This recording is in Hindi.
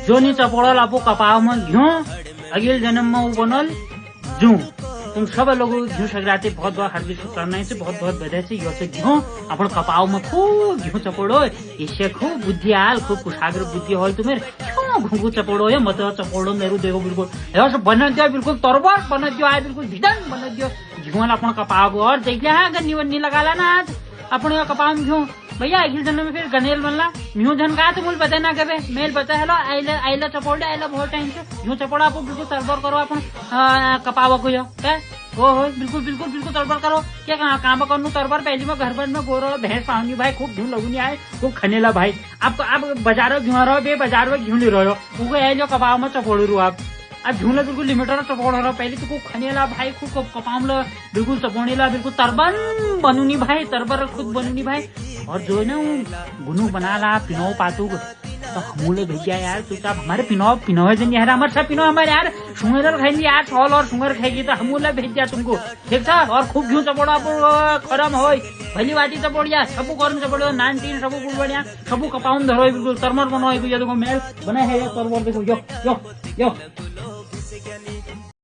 जो नी चपड़ल आपो कपाव में घ्यो अगिल जन्म में वो बनल जू। तुम सब लोग घ्यू संक्रांति बहुत बहुत हार्दिक शुभकामनाएं से बहुत बहुत बधाई से यो से घ्यो अपन कपाव में खूब घ्यू चपड़ो इससे खूब बुद्धि आल खूब कुशाग्र बुद्धि हो तुम्हें क्यों घुंगू चपड़ो है मत चपड़ो मेरू देखो बिल्कुल ऐसा बना दिया बिल्कुल तरबर बना दिया है बिल्कुल भिडन बना दिया घ्यू अपन कपाव और देख लिया गन्नी वन्नी लगा ला ना आज अपने कपाव में घ्यू भैया अखिल जन्म में फिर गनेल बनला म्यू झन का तो मुल बता ना कबे मेल बता हेलो आइला आइला चपोड़े आइला बहुत टाइम से यूं चपोड़ा आप बिल्कुल तरबर करो अपन कपावा को यो क्या हो बिल्कुल बिल्कुल बिल्कुल तरबर करो क्या काम करनु तरबर पहली में घर में गोरो भैंस पाऊनी भाई खूब घ्यू लगुनी आए खूब खनेला भाई आप बाजार घ्यू रहो बे बाजार में घ्यू नहीं रहो उनको आइलो कपाव में चपोड़ू रू आप झूला बिल्कुल लिमिटर चपोड़ रहा पहले तो खूब खनेला भाई खूब कपामला बिल्कुल चपोड़ेला बिल्कुल तरबन बनूनी भाई तरबर खुद बनूनी भाई और जो है ना गुनू बना ला पिनो पातू तो हमूले भेजा यार चुपचाप हमारे पिनो है जन यार हमारे सब पिनो हमारे यार सुंगर खाएंगे यार छौल और सुंगर खाएगी तो हमूले भेज दिया तुमको ठीक था और खूब घ्यू चपोड़ा खरम हो भली बाटी चपोड़िया सबू गर्म चपोड़ो नान तीन सबू कुल बढ़िया सबू कपाउन धरो बिल्कुल तरमर बनो देखो मेल बना है तरमर देखो यो यो यो